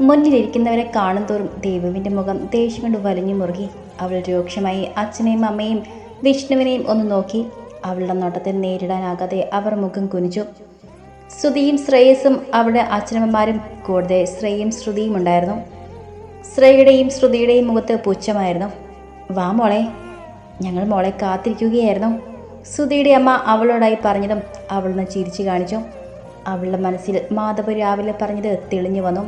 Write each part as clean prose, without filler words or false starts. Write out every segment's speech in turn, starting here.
മുന്നിലിരിക്കുന്നവരെ കാണും തോറും ദേവുവിൻ്റെ മുഖം ദേഷ്യം കൊണ്ട് വലിഞ്ഞു മുറുകി. അവൾ രൂക്ഷമായി അച്ഛനെയും അമ്മയും വിഷ്ണുവിനെയും ഒന്ന് നോക്കി. അവളുടെ നോട്ടത്തിൽ നേരിടാനാകാതെ അവർ മുഖം കുനിച്ചു. ശ്രുതിയും ശ്രേയസും അവരുടെ അച്ഛനമ്മമാരും, കൂടുതൽ ശ്രേയയും ശ്രുതിയും ഉണ്ടായിരുന്നു. ശ്രേയയുടെയും ശ്രുതിയുടെയും മുഖത്ത് പുച്ഛമായിരുന്നു. വാ മോളെ, ഞങ്ങൾ മോളെ കാത്തിരിക്കുകയായിരുന്നു. ശ്രുതിയുടെ അമ്മ അവളോടായി പറഞ്ഞതും അവളൊന്ന് ചിരിച്ചു കാണിച്ചു. അവളുടെ മനസ്സിൽ മാധവ് രാവിലെ പറഞ്ഞത് തെളിഞ്ഞു വന്നു.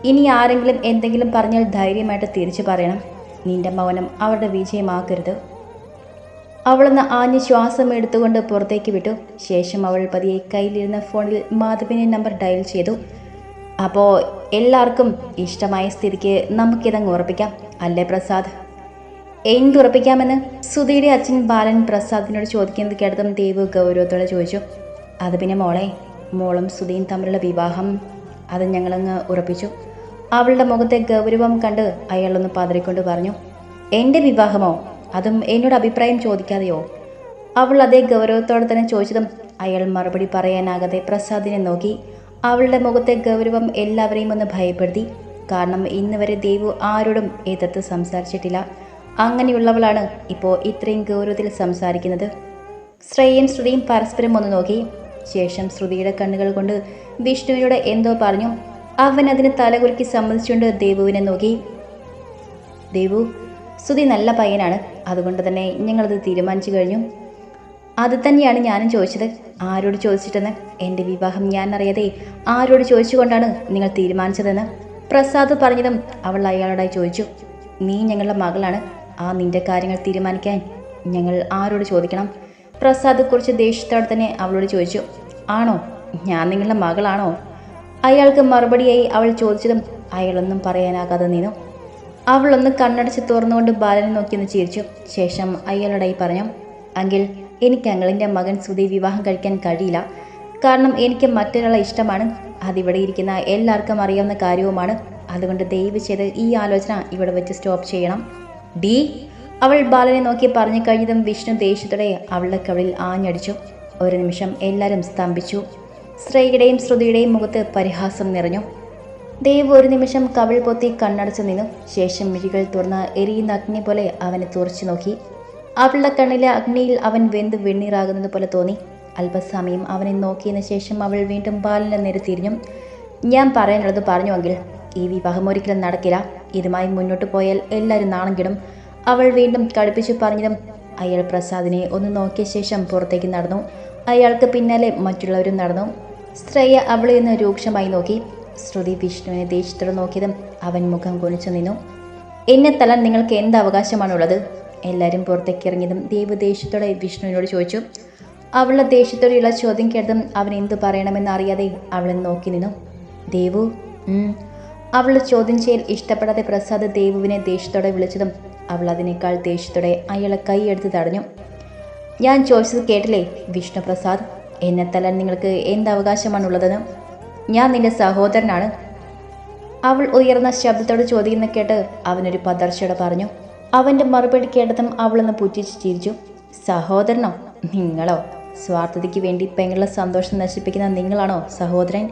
ഇനി ആരെങ്കിലും എന്തെങ്കിലും പറഞ്ഞാൽ ധൈര്യമായിട്ട് തിരിച്ചു പറയണം. നിന്റെ മൗനം അവരുടെ വിജയമാക്കരുത്. അവളൊന്ന് ആഞ്ഞ് ശ്വാസം എടുത്തുകൊണ്ട് പുറത്തേക്ക് വിട്ടു. ശേഷം അവൾ പതിയെ കയ്യിലിരുന്ന ഫോണിൽ മാധവിൻ്റെ നമ്പർ ഡയൽ ചെയ്തു. അപ്പോൾ എല്ലാവർക്കും ഇഷ്ടമായ സ്ഥിതിക്ക് നമുക്കിതങ്ങ് ഉറപ്പിക്കാം അല്ലേ പ്രസാദ്? എന്തുറപ്പിക്കാമെന്ന് സുധിയുടെ അച്ഛൻ ബാലൻ പ്രസാദിനോട് ചോദിക്കുന്നത് കേട്ടതും ദേവ് ഗൗരവത്തോടെ ചോദിച്ചു. അത് പിന്നെ മോളെ, മോളും സുധിയും തമ്മിലുള്ള വിവാഹം അത് ഞങ്ങളങ്ങ് ഉറപ്പിച്ചു. അവളുടെ മുഖത്തെ ഗൗരവം കണ്ട് അയാളൊന്ന് പതറിക്കൊണ്ട് പറഞ്ഞു. എൻ്റെ വിവാഹമോ? അതും എന്നോട് അഭിപ്രായം ചോദിക്കാതെയോ? അവൾ അതേ ഗൗരവത്തോടെ തന്നെ ചോദിച്ചതും അയാൾ മറുപടി പറയാനാകാതെ പ്രസാദിനെ നോക്കി. അവളുടെ മുഖത്തെ ഗൗരവം എല്ലാവരെയും ഒന്ന് ഭയപ്പെടുത്തി. കാരണം ഇന്ന് വരെ ദേവു ആരോടും എതിർത്ത് സംസാരിച്ചിട്ടില്ല. അങ്ങനെയുള്ളവളാണ് ഇപ്പോൾ ഇത്രയും ഗൗരവത്തിൽ സംസാരിക്കുന്നത്. ശ്രേയയും ശ്രുതിയും പരസ്പരം ഒന്ന് നോക്കി. ശേഷം ശ്രുതിയുടെ കണ്ണുകൾ കൊണ്ട് വിഷ്ണുവിനോട് എന്തോ പറഞ്ഞു. അവൻ അതിന് തലകുലുക്കി സമ്മതിച്ചുകൊണ്ട് ദേവുവിനെ നോക്കി. ദേവു, ശ്രുതി നല്ല പയ്യനാണ്, അതുകൊണ്ട് തന്നെ ഞങ്ങളത് തീരുമാനിച്ചു കഴിഞ്ഞു. അത് തന്നെയാണ് ഞാനും ചോദിച്ചത്. ആരോട് ചോദിച്ചിട്ടെന്ന്? എൻ്റെ വിവാഹം ഞാൻ അറിയാതെ ആരോട് ചോദിച്ചുകൊണ്ടാണ് നിങ്ങൾ തീരുമാനിച്ചതെന്ന് പ്രസാദ് പറഞ്ഞതും അവൾ അയാളോടായി ചോദിച്ചു. നീ ഞങ്ങളുടെ മകളാണ്, നിന്റെ കാര്യങ്ങൾ തീരുമാനിക്കാൻ ഞങ്ങൾ ആരോട് ചോദിക്കണം? പ്രസാദ് കുറച്ച് ദേഷ്യത്തോടെ തന്നെ അവളോട് ചോദിച്ചു. ആണോ? ഞാൻ നിങ്ങളുടെ മകളാണോ? അയാൾക്ക് മറുപടിയായി അവൾ ചോദിച്ചതും അയാളൊന്നും പറയാനാകാതെ നിന്നു. അവളൊന്ന് കണ്ണടച്ച് തുറന്നുകൊണ്ട് ബാലനെ നോക്കിയൊന്ന് ചിരിച്ചു. ശേഷം അയാളോടായി പറഞ്ഞു. അങ്കിൽ, എനിക്ക് അങ്ങളിൻ്റെ മകൻ ശ്രുതി വിവാഹം കഴിക്കാൻ കഴിയില്ല. കാരണം എനിക്ക് മറ്റൊരാളെ ഇഷ്ടമാണ്. അതിവിടെ ഇരിക്കുന്ന എല്ലാവർക്കും അറിയാവുന്ന കാര്യവുമാണ്. അതുകൊണ്ട് ദയവ് ചെയ്ത് ഈ ആലോചന ഇവിടെ വെച്ച് സ്റ്റോപ്പ് ചെയ്യണം. ഡി, അവൾ ബാലനെ നോക്കി പറഞ്ഞു കഴിഞ്ഞതും വിഷ്ണു ദേഷ്യത്തോടെ അവളുടെ കവിളിൽ ആഞ്ഞടിച്ചു. ഒരു നിമിഷം എല്ലാവരും സ്തംഭിച്ചു. ശ്രേയയുടെയും ശ്രുതിയുടെയും മുഖത്ത് പരിഹാസം നിറഞ്ഞു. ദേവ് ഒരു നിമിഷം കവിൾ പൊത്തി കണ്ണടച്ചു നിന്നു. ശേഷം മിഴികൾ തുറന്ന് എരിയുന്ന അഗ്നി പോലെ അവനെ തുറച്ചു നോക്കി. അവളുടെ കണ്ണിലെ അഗ്നിയിൽ അവൻ വെന്ത് വെണ്ണീറാകുന്നത് പോലെ തോന്നി. അല്പസമയം അവനെ നോക്കിയതിനു ശേഷം അവൾ വീണ്ടും ബാലനെ നേരെ തിരിഞ്ഞു. ഞാൻ പറയാനുള്ളത് പറഞ്ഞുവെങ്കിൽ ഈ വിവാഹം ഒരിക്കലും നടക്കില്ല. ഇതുമായി മുന്നോട്ട് പോയാൽ എല്ലാവരും നാണം കിടും. അവൾ വീണ്ടും കടുപ്പിച്ചു പറഞ്ഞതും അയാൾ പ്രസാദിനെ ഒന്ന് നോക്കിയ ശേഷം പുറത്തേക്ക് നടന്നു. അയാൾക്ക് പിന്നാലെ മറ്റുള്ളവരും നടന്നു. ശ്രേയ അവളെ ഒന്ന് രൂക്ഷമായി നോക്കി. ശ്രുതി വിഷ്ണുവിനെ ദേഷ്യത്തോടെ നോക്കിയതും അവൻ മുഖം കുനിച്ചു നിന്നു. എന്നെ തല്ലാൻ നിങ്ങൾക്ക് എന്ത് അവകാശമാണുള്ളത്? എല്ലാവരും പുറത്തേക്ക് ഇറങ്ങിയതും ദേവ് ദേഷ്യത്തോടെ വിഷ്ണുവിനോട് ചോദിച്ചു. അവളുടെ ദേഷ്യത്തോടെയുള്ള ചോദ്യം കേട്ടതും അവൻ എന്തു പറയണമെന്ന് അറിയാതെ അവളെ നോക്കി നിന്നു. ദേവു. അവളുടെ ചോദ്യം ചെയ്യൽ ഇഷ്ടപ്പെടാതെ പ്രസാദ് ദേവുവിനെ ദേഷ്യത്തോടെ വിളിച്ചതും അവൾ അതിനേക്കാൾ ദേഷ്യത്തോടെ അയാളെ കൈയെടുത്ത് തടഞ്ഞു. ഞാൻ ചോദിച്ചത് കേട്ടില്ലേ വിഷ്ണു പ്രസാദ്? എന്നെ തല്ലാൻ നിങ്ങൾക്ക് എന്ത് അവകാശമാണുള്ളതെന്ന്? ഞാൻ നിന്റെ സഹോദരനാണ്. അവൾ ഉയർന്ന ശബ്ദത്തോട് ചോദിക്കുന്ന കേട്ട് അവനൊരു പതർച്ചയോടെ പറഞ്ഞു. അവൻ്റെ മറുപടി കേട്ടതും അവളൊന്ന് പുറ്റിച്ച് ചിരിച്ചു. സഹോദരനോ? നിങ്ങളോ? സ്വാർത്ഥതയ്ക്ക് വേണ്ടി പെങ്ങളുടെ സന്തോഷം നശിപ്പിക്കുന്ന നിങ്ങളാണോ സഹോദരൻ?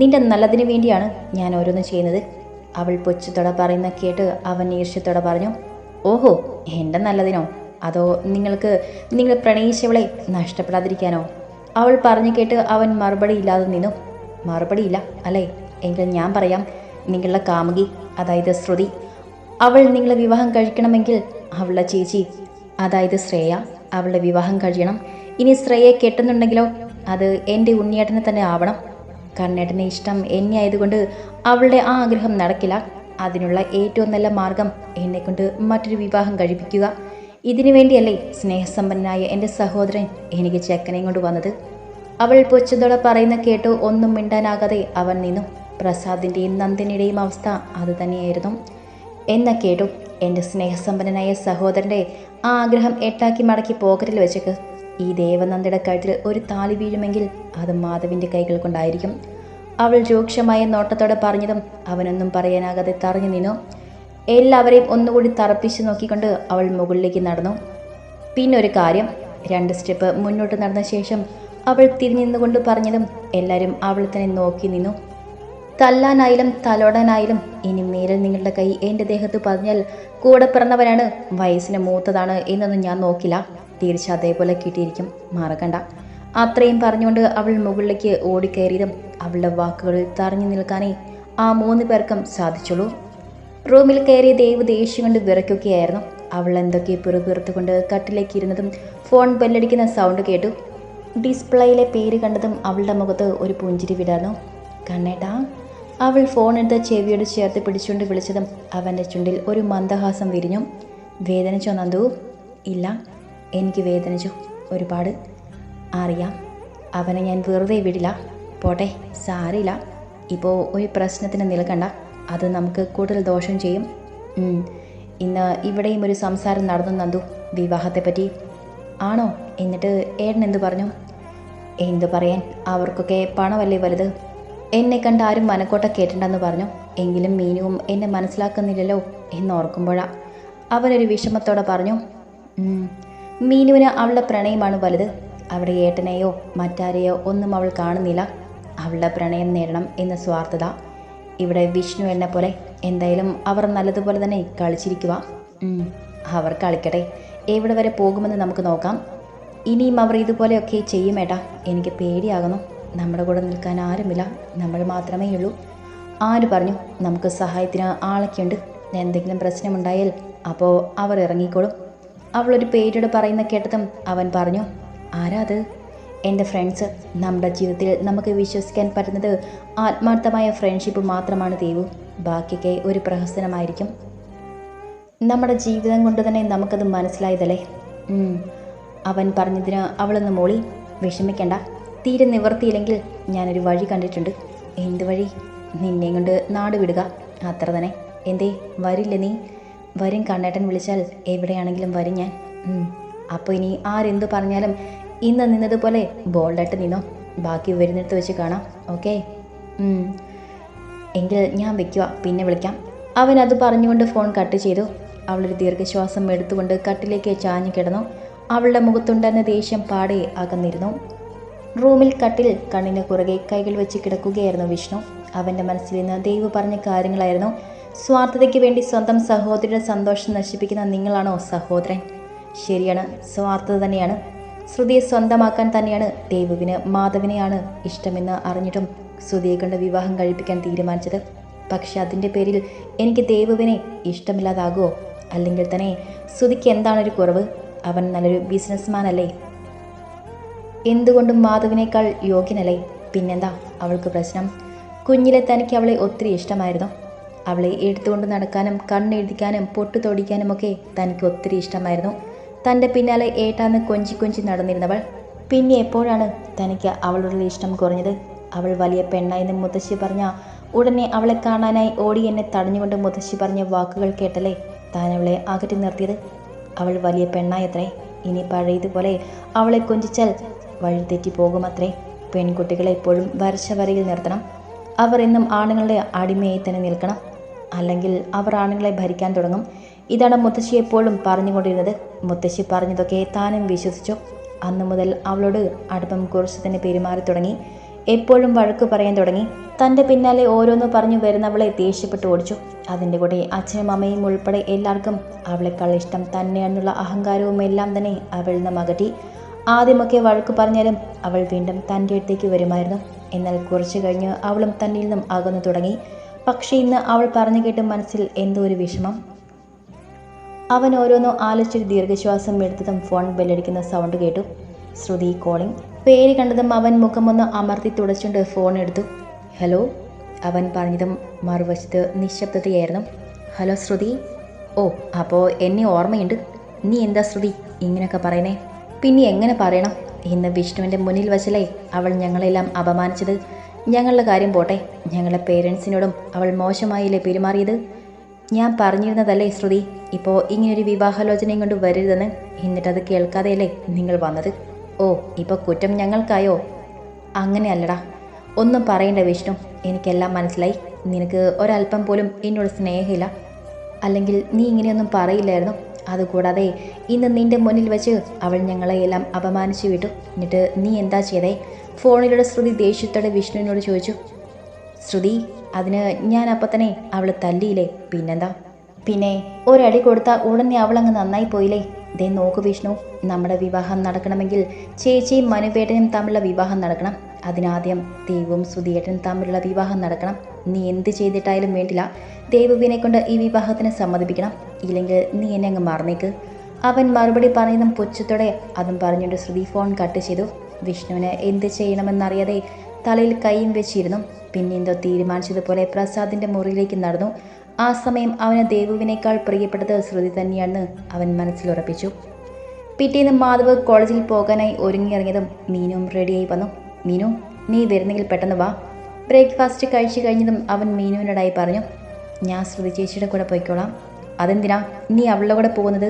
നിന്റെ നല്ലതിന് വേണ്ടിയാണ് ഞാൻ ഓരോന്ന് ചെയ്യുന്നത്. അവൾ പുച്ഛത്തോടെ പറയുന്ന കേട്ട് അവൻ ഈർഷ്യത്തോടെ പറഞ്ഞു. ഓഹോ, എൻ്റെ നല്ലതിനോ? അതോ നിങ്ങൾക്ക് നിങ്ങൾ പ്രണയിച്ചവളെ നഷ്ടപ്പെടാതിരിക്കാനോ? അവൾ പറഞ്ഞു കേട്ട് അവൻ മറുപടി ഇല്ലാതെ നിന്നു. മറുപടിയില്ല അല്ലേ? എങ്കിൽ ഞാൻ പറയാം. നിങ്ങളുടെ കാമുകി, അതായത് ശ്രുതി, അവൾ നിങ്ങളെ വിവാഹം കഴിക്കണമെങ്കിൽ അവളുടെ ചേച്ചി, അതായത് ശ്രേയ, അവളുടെ വിവാഹം കഴിയണം. ഇനി ശ്രേയയെ കെട്ടുന്നുണ്ടെങ്കിലോ അത് എൻ്റെ ഉണ്ണിയേട്ടനെ തന്നെ ആവണം. കണ്ണേട്ടനെ ഇഷ്ടം എന്നെ ആയതുകൊണ്ട് അവളുടെ ആ ആഗ്രഹം നടക്കില്ല. അതിനുള്ള ഏറ്റവും നല്ല മാർഗം എന്നെക്കൊണ്ട് മറ്റൊരു വിവാഹം കഴിപ്പിക്കുക. ഇതിനു വേണ്ടിയല്ലേ സ്നേഹസമ്പന്നനായ എൻ്റെ സഹോദരൻ എനിക്ക് ചെക്കനെയും കൊണ്ട് വന്നത്? അവൾ പൊച്ചതോടെ പറയുന്ന കേട്ട് ഒന്നും മിണ്ടാനാകാതെ അവൻ നിന്നു. പ്രസാദിൻ്റെയും നന്ദിനിയുടെയും അവസ്ഥ അതുതന്നെയായിരുന്നു. എന്ന കേട്ടു, എൻ്റെ സ്നേഹസമ്പന്നനായ സഹോദരൻ്റെ ആ ആഗ്രഹം എട്ടാക്കി മടക്കി പോക്കറ്റിൽ വെച്ചേക്ക്. ഈ ദേവനന്ദയുടെ കഴുത്തിൽ ഒരു താലി വീഴുമെങ്കിൽ അത് മാധവിൻ്റെ കൈകൾ കൊണ്ടായിരിക്കും. അവൾ രൂക്ഷമായ നോട്ടത്തോടെ പറഞ്ഞതും അവനൊന്നും പറയാനാകാതെ തറഞ്ഞു നിന്നു. എല്ലാവരെയും ഒന്നുകൂടി തറപ്പിച്ച് നോക്കിക്കൊണ്ട് അവൾ മുകളിലേക്ക് നടന്നു. പിന്നൊരു കാര്യം. 2 സ്റ്റെപ്പ് മുന്നോട്ട് നടന്ന ശേഷം അവൾ തിരിഞ്ഞുകൊണ്ട് പറഞ്ഞതും എല്ലാവരും അവൾ തന്നെ നോക്കി നിന്നു. തല്ലാനായാലും തലോടാനായാലും ഇനി മേലിൽ നിങ്ങളുടെ കൈ എൻ്റെ ദേഹത്ത് പതിഞ്ഞാൽ കൂടെ പിറന്നവരാണ്, വയസ്സിന് മൂത്തതാണ് എന്നൊന്നും ഞാൻ നോക്കില്ല. തിരിച്ച് അതേപോലെ കിട്ടിയിരിക്കും, മറക്കണ്ട. അത്രയും പറഞ്ഞുകൊണ്ട് അവൾ മുകളിലേക്ക് ഓടിക്കയറിയതും അവളുടെ വാക്കുകളിൽ തറഞ്ഞു നിൽക്കാനേ ആ 3 പേർക്കും സാധിച്ചുള്ളൂ. റൂമിൽ കയറിയ ദേവ് ദേഷ്യം കൊണ്ട് വിറയ്ക്കുകയായിരുന്നു. അവൾ എന്തൊക്കെ പിറുപിറുത്തുകൊണ്ട് കട്ടിലേക്ക് ഇരുന്നതും ഫോൺ ബെല്ലടിക്കുന്ന സൗണ്ട് കേട്ടു. ഡിസ്പ്ലേയിലെ പേര് കണ്ടതും അവളുടെ മുഖത്ത് ഒരു പുഞ്ചിരി വിടർന്നു. കണ്ണേട്ടാ. അവൾ ഫോൺ എടുത്ത് ചെവിയോട് ചേർത്ത് പിടിച്ചുകൊണ്ട് വിളിച്ചതും അവൻ്റെ ചുണ്ടിൽ ഒരു മന്ദഹാസം വിരിഞ്ഞു. വേദനിച്ചോ നന്ദു? ഇല്ല, എനിക്ക് വേദനിച്ചു ഒരുപാട്. അറിയാം. അവനെ ഞാൻ വെറുതെ വിടില്ല. പോട്ടെ, സാരില്ല. ഇപ്പോൾ ഒരു പ്രശ്നത്തിന് നിൽക്കണ്ട, അത് നമുക്ക് കൂടുതൽ ദോഷം ചെയ്യും. ഇന്ന് ഇവിടെയും ഒരു സംസാരം നടന്നു നന്ദു, വിവാഹത്തെപ്പറ്റി. ആണോ? എന്നിട്ട് ഏട്ടൻ എന്തു പറഞ്ഞു? എന്തു പറയാൻ, അവർക്കൊക്കെ പണമല്ലേ വലുത്. എന്നെ കണ്ട് ആരും മനക്കോട്ട കേട്ടിണ്ടെന്ന് പറഞ്ഞു. എങ്കിലും മീനുവും എന്നെ മനസ്സിലാക്കുന്നില്ലല്ലോ എന്നോർക്കുമ്പോഴാ. അവനൊരു വിഷമത്തോടെ പറഞ്ഞു. മീനുവിന് അവളുടെ പ്രണയമാണ് വലുത്. അവിടെ ഏട്ടനെയോ മറ്റാരെയോ ഒന്നും അവൾ കാണുന്നില്ല. അവളുടെ പ്രണയം നേടണം എന്ന സ്വാർത്ഥത. ഇവിടെ വിഷ്ണു എന്നെ പോലെ. എന്തായാലും അവർ നല്ലതുപോലെ തന്നെ കളിച്ചിരിക്കുക. അവർ കളിക്കട്ടെ, എവിടെ വരെ പോകുമെന്ന് നമുക്ക് നോക്കാം. ഇനിയും അവർ ഇതുപോലെയൊക്കെ ചെയ്യുമേട്ടാ. എനിക്ക് പേടിയാകുന്നു. നമ്മുടെ കൂടെ നിൽക്കാൻ ആരുമില്ല, നമ്മൾ മാത്രമേ ഉള്ളൂ. ആര് പറഞ്ഞു? നമുക്ക് സഹായത്തിന് ആളൊക്കെയുണ്ട്. എന്തെങ്കിലും പ്രശ്നമുണ്ടായാൽ അപ്പോൾ അവർ ഇറങ്ങിക്കോളും. അവളൊരു പേരോട് പറയുന്ന കേട്ടതും അവൻ പറഞ്ഞു. ആരാ അത്? എൻ്റെ ഫ്രണ്ട്സ്. നമ്മുടെ ജീവിതത്തിൽ നമുക്ക് വിശ്വസിക്കാൻ പറ്റുന്നത് ആത്മാർത്ഥമായ ഫ്രണ്ട്ഷിപ്പ് മാത്രമാണ് ദേവു. ബാക്കിയൊക്കെ ഒരു പ്രഹസനമായിരിക്കും. നമ്മുടെ ജീവിതം കൊണ്ട് തന്നെ നമുക്കത് മനസ്സിലായതല്ലേ. അവൻ പറഞ്ഞതിന് അവളൊന്ന് മോളി. വിഷമിക്കണ്ട, തീരെ നിവർത്തിയില്ലെങ്കിൽ ഞാനൊരു വഴി കണ്ടിട്ടുണ്ട്. എന്ത് വഴി? നിന്നെ കൊണ്ട് നാട് വിടുക, അത്ര തന്നെ. എന്തേ വരില്ല നീ? വരും, കണ്ണേട്ടൻ വിളിച്ചാൽ എവിടെയാണെങ്കിലും വരും ഞാൻ. അപ്പോൾ ഇനി ആരെന്തു പറഞ്ഞാലും ഇന്ന് നിന്നതുപോലെ ബോൾഡായിട്ട് നിന്നോ. ബാക്കി വരുന്നിടത്ത് വെച്ച് കാണാം, ഓക്കെ? എങ്കിൽ ഞാൻ വെക്കുക, പിന്നെ വിളിക്കാം. അവൻ അത് പറഞ്ഞുകൊണ്ട് ഫോൺ കട്ട് ചെയ്തു. അവളൊരു ദീർഘശ്വാസം എടുത്തുകൊണ്ട് കട്ടിലേക്ക് ചാഞ്ഞു കിടന്നു. അവളുടെ മുഖത്തുണ്ടായിരുന്ന ദേഷ്യം പാടെ അകന്നിരുന്നു. റൂമിൽ കട്ടിൽ കണ്ണിന് കുറുകെ കൈകൾ വെച്ച് കിടക്കുകയായിരുന്നു വിഷ്ണു. അവൻ്റെ മനസ്സിൽ നിന്ന് ദേവ് പറഞ്ഞ കാര്യങ്ങളായിരുന്നു. സ്വാർത്ഥതയ്ക്ക് വേണ്ടി സ്വന്തം സഹോദരിയുടെ സന്തോഷം നശിപ്പിക്കുന്ന നിങ്ങളാണോ സഹോദരൻ? ശരിയാണ്, സ്വാർത്ഥത തന്നെയാണ്. ശ്രുതിയെ സ്വന്തമാക്കാൻ തന്നെയാണ് ദേവുവിന് മാധവിനെയാണ് ഇഷ്ടമെന്ന് അറിഞ്ഞിട്ടും ശ്രുതിയെ കൊണ്ട് വിവാഹം കഴിപ്പിക്കാൻ തീരുമാനിച്ചത്. പക്ഷെ അതിൻ്റെ പേരിൽ എനിക്ക് ദേവുവിനെ ഇഷ്ടമില്ലാതാകുമോ? അല്ലെങ്കിൽ തന്നെ ശ്രുതിക്ക് എന്താണൊരു കുറവ്? അവൻ നല്ലൊരു ബിസിനസ്മാൻ അല്ലേ? എന്തുകൊണ്ടും മാധവിനേക്കാൾ യോഗ്യനല്ലേ? പിന്നെന്താ അവൾക്ക് പ്രശ്നം? കുഞ്ഞിലെ തനിക്ക് അവളെ ഒത്തിരി ഇഷ്ടമായിരുന്നു. അവളെ എടുത്തുകൊണ്ട് നടക്കാനും കണ്ണെഴുതിക്കാനും പൊട്ടു തൊടിക്കാനുമൊക്കെ തനിക്ക് ഒത്തിരി ഇഷ്ടമായിരുന്നു. തൻ്റെ പിന്നാലെ ഏട്ടാന്ന് കൊഞ്ചി കൊഞ്ചി നടന്നിരുന്നവൾ. പിന്നെ എപ്പോഴാണ് തനിക്ക് അവളുടെ ഇഷ്ടം കുറഞ്ഞത്? അവൾ വലിയ പെണ്ണായെന്ന് മുത്തശ്ശി പറഞ്ഞ ഉടനെ അവളെ കാണാനായി ഓടി എന്നെ തടഞ്ഞുകൊണ്ട് മുത്തശ്ശി പറഞ്ഞ വാക്കുകൾ കേട്ടല്ലേ താൻ അവളെ അകറ്റി നിർത്തിയത്. അവൾ വലിയ പെണ്ണായത്രേ. ഇനി പഴയതുപോലെ അവളെ കൊഞ്ചിച്ചാൽ വഴി തെറ്റിപ്പോകുമത്രേ. പെൺകുട്ടികളെ എപ്പോഴും വരച്ച വരയിൽ നിർത്തണം. അവർ എന്നും ആണുങ്ങളുടെ അടിമയായി തന്നെ നിൽക്കണം, അല്ലെങ്കിൽ അവർ ആണുങ്ങളെ ഭരിക്കാൻ തുടങ്ങും. ഇതാണ് മുത്തശ്ശി എപ്പോഴും പറഞ്ഞുകൊണ്ടിരുന്നത്. മുത്തശ്ശി പറഞ്ഞതൊക്കെ താനും വിശ്വസിച്ചു. അന്നു മുതൽ അവളോട് അടുപ്പം കുറിച്ച് തന്നെ പെരുമാറി തുടങ്ങി. എപ്പോഴും വഴക്ക് പറയാൻ തുടങ്ങി. തൻ്റെ പിന്നാലെ ഓരോന്ന് പറഞ്ഞു വരുന്നവളെ ദേഷ്യപ്പെട്ട് ഓടിച്ചു. അതിൻ്റെ കൂടെ അച്ഛനും അമ്മയും ഉൾപ്പെടെ എല്ലാവർക്കും അവളെക്കാൾ ഇഷ്ടം തന്നെയാണെന്നുള്ള അഹങ്കാരവും എല്ലാം തന്നെ അവളിൽ നിന്ന് അകറ്റി. ആദ്യമൊക്കെ വഴക്ക് പറഞ്ഞാലും അവൾ വീണ്ടും തൻ്റെ അടുത്തേക്ക് വരുമായിരുന്നു. എന്നാൽ കുറച്ചു കഴിഞ്ഞ് അവളും തന്നിൽ നിന്നും അകന്നു തുടങ്ങി. പക്ഷേ ഇന്ന് അവൾ പറഞ്ഞു കേട്ട് മനസ്സിൽ എന്തോ ഒരു വിഷമം. അവൻ ഓരോന്നോ ആലോചിച്ചൊരു ദീർഘശ്വാസം എടുത്തതും ഫോൺ ബെല്ലടിക്കുന്ന സൗണ്ട് കേട്ടു. ശ്രുതി കോളിംഗ്. പേര് കണ്ടതും അവൻ മുഖമൊന്ന് അമർത്തി തുടച്ചുകൊണ്ട് ഫോൺ എടുത്തു. ഹലോ. അവൻ പറഞ്ഞതും മറുവശത്ത് നിശബ്ദതയായിരുന്നു. ഹലോ ശ്രുതി. ഓ, അപ്പോൾ എന്നെ ഓർമ്മയുണ്ട്. നീ എന്താ ശ്രുതി ഇങ്ങനെയൊക്കെ പറയണേ? പിന്നെ എങ്ങനെ പറയണം? ഇന്ന് വിഷ്ണുവിൻ്റെ മുന്നിൽ വച്ചല്ലേ അവൾ ഞങ്ങളെല്ലാം അപമാനിച്ചത്. ഞങ്ങളുടെ കാര്യം പോട്ടെ, ഞങ്ങളുടെ പേരൻസിനോടും അവൾ മോശമായില്ലേ പെരുമാറിയത്? ഞാൻ പറഞ്ഞിരുന്നതല്ലേ ശ്രുതി ഇപ്പോൾ ഇങ്ങനൊരു വിവാഹാലോചനയും കൊണ്ട് വരരുതെന്ന്. എന്നിട്ടത് കേൾക്കാതെയല്ലേ നിങ്ങൾ വന്നത്? ഓ, ഇപ്പോൾ കുറ്റം ഞങ്ങൾക്കായോ? അങ്ങനെയല്ലടാ. ഒന്നും പറയണ്ട വിഷ്ണു, എനിക്കെല്ലാം മനസ്സിലായി. നിനക്ക് ഒരല്പം പോലും എന്നോട് സ്നേഹമില്ല, അല്ലെങ്കിൽ നീ ഇങ്ങനെയൊന്നും പറയില്ലായിരുന്നു. അതുകൂടാതെ ഇന്ന് നിൻ്റെ മുന്നിൽ വെച്ച് അവൾ ഞങ്ങളെയെല്ലാം അപമാനിച്ചു വിട്ടു. എന്നിട്ട് നീ എന്താ ചെയ്തേ? ഫോണിലൂടെ ശ്രുതി ദേഷ്യത്തോടെ വിഷ്ണുവിനോട് ചോദിച്ചു. ശ്രുതി, അതിന് ഞാൻ അപ്പം തന്നെ അവൾ തല്ലിയില്ലേ, പിന്നെന്താ? പിന്നെ ഒരടി കൊടുത്താൽ ഉടനെ അവളങ്ങ് നന്നായി പോയില്ലേ? ദേ നോക്കു വിഷ്ണു, നമ്മുടെ വിവാഹം നടക്കണമെങ്കിൽ ചേച്ചിയും മനുവേട്ടനും തമ്മിലുള്ള വിവാഹം നടക്കണം. അതിനാദ്യം ദേവും സുധിയേട്ടനും തമ്മിലുള്ള വിവാഹം നടക്കണം. നീ എന്ത് ചെയ്തിട്ടായാലും വേണ്ടില്ല, ദേവുവിനെ കൊണ്ട് ഈ വിവാഹത്തിന് സമ്മതിപ്പിക്കണം. ഇല്ലെങ്കിൽ നീ എന്നെ അങ്ങ് മറന്നേക്ക്. അവൻ മറുപടി പറഞ്ഞതും പുച്ഛത്തോടെ അതും പറഞ്ഞുകൊണ്ട് ശ്രുതി ഫോൺ കട്ട് ചെയ്തു. വിഷ്ണുവിന് എന്ത് ചെയ്യണമെന്നറിയാതെ തലയിൽ കൈയും വെച്ചിരുന്നു. പിന്നെ എന്തോ തീരുമാനിച്ചതുപോലെ പ്രസാദിൻ്റെ മുറിയിലേക്ക് നടന്നു. ആ സമയം അവന് ദേവുവിനേക്കാൾ പ്രിയപ്പെട്ടത് ശ്രുതി തന്നെയാണെന്ന് അവൻ മനസ്സിലുറപ്പിച്ചു. പിറ്റേന്ന് മാധവ് കോളേജിൽ പോകാനായി ഒരുങ്ങിയിറങ്ങിയതും മീനുവും റെഡിയായി വന്നു. മീനു, നീ വരുന്നെങ്കിൽ പെട്ടെന്ന് വാ. ബ്രേക്ക്ഫാസ്റ്റ് കഴിച്ചു കഴിഞ്ഞതും അവൻ മീനുവിനോടായി പറഞ്ഞു, ഞാൻ ശ്രുതി ചേച്ചിയുടെ കൂടെ പോയിക്കോളാം. അതെന്തിനാ നീ അവളുടെ കൂടെ പോകുന്നത്?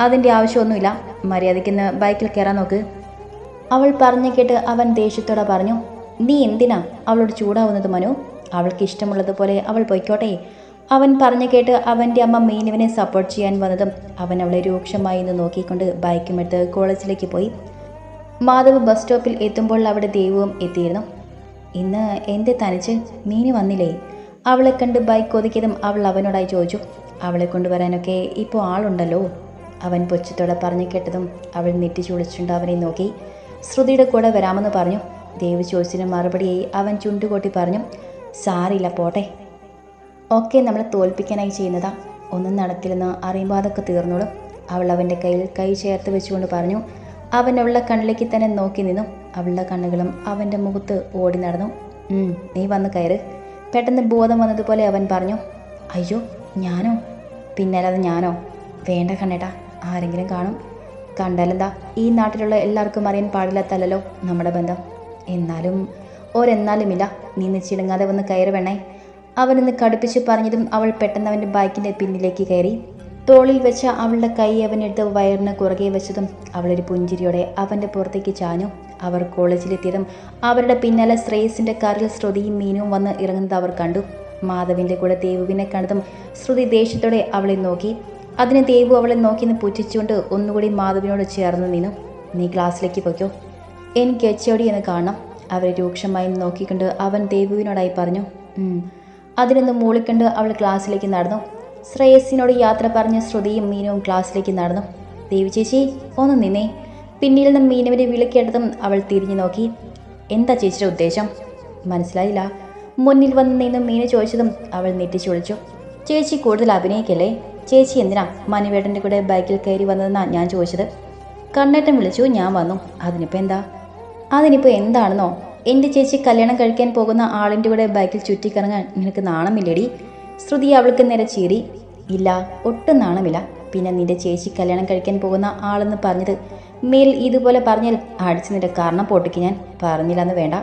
അതിൻ്റെ ആവശ്യമൊന്നുമില്ല. മര്യാദയ്ക്ക് ബൈക്കിൽ കയറാൻ നോക്ക്. അവൾ പറഞ്ഞു കേട്ട് അവൻ ദേഷ്യത്തോടെ പറഞ്ഞു, നീ എന്തിനാ അവളോട് ചൂടാവുന്നത് മനു? അവൾക്ക് ഇഷ്ടമുള്ളതുപോലെ അവൾ പൊയ്ക്കോട്ടെ. അവൻ പറഞ്ഞു കേട്ട് അവൻ്റെ അമ്മ മീനുവിനെ സപ്പോർട്ട് ചെയ്യാൻ വന്നതും അവൻ അവളെ രൂക്ഷമായി നിന്ന് നോക്കിക്കൊണ്ട് ബൈക്കുമെടുത്ത് കോളേജിലേക്ക് പോയി. മാധവ് ബസ് സ്റ്റോപ്പിൽ എത്തുമ്പോൾ അവിടെ ദേവുവും എത്തിയിരുന്നു. ഇന്ന് എന്ത് തനിച്ച്? മീന് വന്നില്ലേ? അവളെ കണ്ട് ബൈക്ക് ഒതുക്കിയതും അവൾ അവനോടായി ചോദിച്ചു. അവളെ കൊണ്ടുവരാനൊക്കെ ഇപ്പോൾ ആളുണ്ടല്ലോ. അവൻ പൊച്ചത്തോടെ പറഞ്ഞു കേട്ടതും അവൾ നെറ്റി ചുളിച്ചുകൊണ്ട് അവനെ നോക്കി. ശ്രുതിയുടെ കൂടെ വരാമെന്ന് പറഞ്ഞു. ദേവ് ചോദിച്ചതിന് മറുപടിയായി അവൻ ചുണ്ടുകൊട്ടി പറഞ്ഞു, സാരില്ല പോട്ടെ. ഒക്കെ നമ്മളെ തോൽപ്പിക്കാനായി ചെയ്യുന്നതാ. ഒന്നും നടക്കില്ലെന്ന് അറിയുമ്പോൾ അതൊക്കെ തീർന്നോളും. അവൾ അവൻ്റെ കയ്യിൽ കൈ ചേർത്ത് വെച്ചുകൊണ്ട് പറഞ്ഞു. അവൻ അവളുടെ കണ്ണിലേക്ക് തന്നെ നോക്കി നിന്നു. അവളുടെ കണ്ണുകളും അവൻ്റെ മുഖത്ത് ഓടി നടന്നു. നീ വന്ന് കയറ്. പെട്ടെന്ന് ബോധം വന്നതുപോലെ അവൻ പറഞ്ഞു. അയ്യോ, ഞാനോ? പിന്നല്ലാതെ ഞാനോ? വേണ്ട കണ്ണേട്ടാ, ആരെങ്കിലും കാണും. കണ്ടാലെന്താ? ഈ നാട്ടിലുള്ള എല്ലാവർക്കും അറിയാൻ പാടില്ലാത്തല്ലോ നമ്മുടെ ബന്ധം. എന്നാലും ഒരെന്നാലുമില്ല. നീ നിശ്ചിടങ്ങാതെ വന്ന് കയറി വേണേ. അവനൊന്ന് കടുപ്പിച്ച് പറഞ്ഞതും അവൾ പെട്ടെന്ന് അവൻ്റെ ബൈക്കിൻ്റെ പിന്നിലേക്ക് കയറി. തോളിൽ വെച്ച അവളുടെ കൈ അവനെടുത്ത് വയറിന് കുറുകെ വെച്ചതും അവളൊരു പുഞ്ചിരിയോടെ അവൻ്റെ പുറത്തേക്ക് ചാഞ്ഞു. അവർ കോളേജിലെത്തിയതും അവരുടെ പിന്നാലെ ശ്രേയസിൻ്റെ കാറിൽ ശ്രുതിയും മീനുവും വന്ന് ഇറങ്ങുന്നത് അവർ കണ്ടു. മാധവിൻ്റെ കൂടെ ദേവുവിനെ കണ്ടതും ശ്രുതി ദേഷ്യത്തോടെ അവളെ നോക്കി. അതിന് ദേവു അവളെ നോക്കിന്ന് പുച്ഛിച്ചുകൊണ്ട് ഒന്നുകൂടി മാധവിനോട് ചേർന്ന് നിന്നു. നീ ക്ലാസ്സിലേക്ക് പോയിക്കോ, എനിക്ക് HOD എന്ന് കാണണം. അവരെ രൂക്ഷമായി നോക്കിക്കൊണ്ട് അവൻ ദേവുവിനോടായി പറഞ്ഞു. അതിനൊന്ന് മൂളിക്കണ്ട് അവൾ ക്ലാസ്സിലേക്ക് നടന്നു. ശ്രേയസിനോട് യാത്ര പറഞ്ഞ് ശ്രുതിയും മീനുവും ക്ലാസ്സിലേക്ക് നടന്നു. ദേവി ചേച്ചി, ഒന്ന് നിന്നേ. പിന്നിൽ നിന്ന് മീനുവിനെ വിളിക്കേണ്ടതും അവൾ തിരിഞ്ഞു നോക്കി. എന്താ ചേച്ചിയുടെ ഉദ്ദേശം? മനസ്സിലായില്ല. മുന്നിൽ വന്ന് നിന്ന് മീനു ചോദിച്ചതും അവൾ നെറ്റിച്ചൊളിച്ചു. ചേച്ചി കൂടുതൽ അഭിനയിക്കല്ലേ? ചേച്ചി എന്തിനാ മനുവേട്ടൻ്റെ കൂടെ ബൈക്കിൽ കയറി വന്നതെന്നാണ് ഞാൻ ചോദിച്ചത്. കണ്ണേട്ടൻ വിളിച്ചു, ഞാൻ വന്നു. അതിനിപ്പോൾ എന്താണെന്നോ? എൻ്റെ ചേച്ചി കല്യാണം കഴിക്കാൻ പോകുന്ന ആളിൻ്റെ കൂടെ ബൈക്കിൽ ചുറ്റിക്കറങ്ങാൻ നിനക്ക് നാണമില്ലേടി? ശ്രുതി അവൾക്ക് നേരെ ചീറി. ഇല്ല, ഒട്ടും നാണമില്ല. പിന്നെ നിന്റെ ചേച്ചി കല്യാണം കഴിക്കാൻ പോകുന്ന ആളെന്ന് പറഞ്ഞത് മേൽ ഇതുപോലെ പറഞ്ഞാൽ അടിച്ച് നിന്റെ കാരണം പൊട്ടിക്ക് ഞാൻ. പറഞ്ഞില്ലെന്ന് വേണ്ട.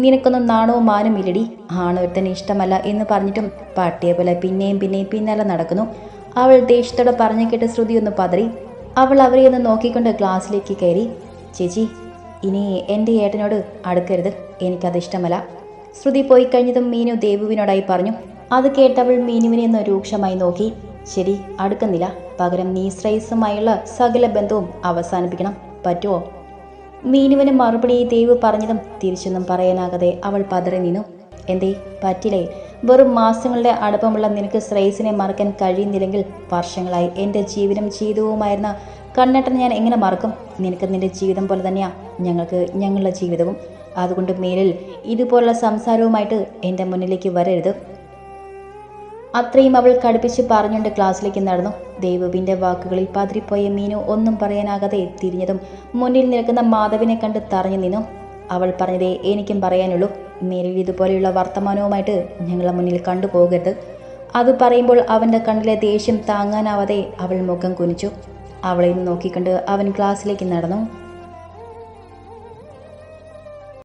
നിനക്കൊന്നും നാണവും മാനും ഇല്ലടി. ആണൊരുത്തന്നെ ഇഷ്ടമല്ല എന്ന് പറഞ്ഞിട്ടും പട്ടിയെ പോലെ പിന്നെയും പിന്നാലെ നടക്കുന്നു. അവൾ ദേഷ്യത്തോടെ പറഞ്ഞു കേട്ട് ശ്രുതി ഒന്ന് പതറി. അവൾ അവരെ ഒന്ന് നോക്കിക്കൊണ്ട് ക്ലാസ്സിലേക്ക് കയറി. ചേച്ചി, ഇനി എൻ്റെ ഏട്ടനോട് അടുക്കരുത്, എനിക്കത് ഇഷ്ടമല്ല. ശ്രുതി പോയി കഴിഞ്ഞതും മീനു ദേവുവിനോടായി പറഞ്ഞു. അത് കേട്ടവൾ മീനുവിനെ ഒന്ന് രൂക്ഷമായി നോക്കി. ശരി, അടുക്കുന്നില്ല. പകരം നീ ശ്രേയസുമായുള്ള സകല ബന്ധവും അവസാനിപ്പിക്കണം. പറ്റുമോ? മീനുവിന് മറുപടി ദേവ് പറഞ്ഞതും തിരിച്ചൊന്നും പറയാനാകാതെ അവൾ പതറി നിന്നു. എന്തേ പറ്റില്ലേ? വെറും മാസങ്ങളുടെ അടുപ്പമുള്ള നിനക്ക് ശ്രേയസിനെ മറക്കാൻ കഴിയുന്നില്ലെങ്കിൽ വർഷങ്ങളായി എൻ്റെ ജീവനും ജീവിതവുമായിരുന്ന കണ്ണേട്ടൻ ഞാൻ എങ്ങനെ മറക്കും? നിനക്ക് നിൻ്റെ ജീവിതം പോലെ തന്നെയാണ് ഞങ്ങൾക്ക് ഞങ്ങളുടെ ജീവിതവും. അതുകൊണ്ട് മേലിൽ ഇതുപോലുള്ള സംസാരവുമായിട്ട് എൻ്റെ മുന്നിലേക്ക് വരരുത്. അത്രയും അവൾ കടുപ്പിച്ച് പറഞ്ഞുകൊണ്ട് ക്ലാസ്സിലേക്ക് നടന്നു. ദേവുവിൻ്റെ വാക്കുകളിൽ പതിരിപ്പോയ മീനു ഒന്നും പറയാനാകാതെ തിരിഞ്ഞതും മുന്നിൽ നിൽക്കുന്ന മാധവിനെ കണ്ട് തറഞ്ഞു നിന്നു. അവൾ പറഞ്ഞതേ എനിക്കും പറയാനുള്ളൂ. മേലിൽ ഇതുപോലെയുള്ള വർത്തമാനവുമായിട്ട് ഞങ്ങളെ മുന്നിൽ കണ്ടുപോകരുത്. അത് പറയുമ്പോൾ അവൻ്റെ കണ്ണിലെ ദേഷ്യം താങ്ങാനാവാതെ അവൾ മുഖം കുനിച്ചു. അവളെ നോക്കിക്കൊണ്ട് അവൻ ക്ലാസ്സിലേക്ക് നടന്നു.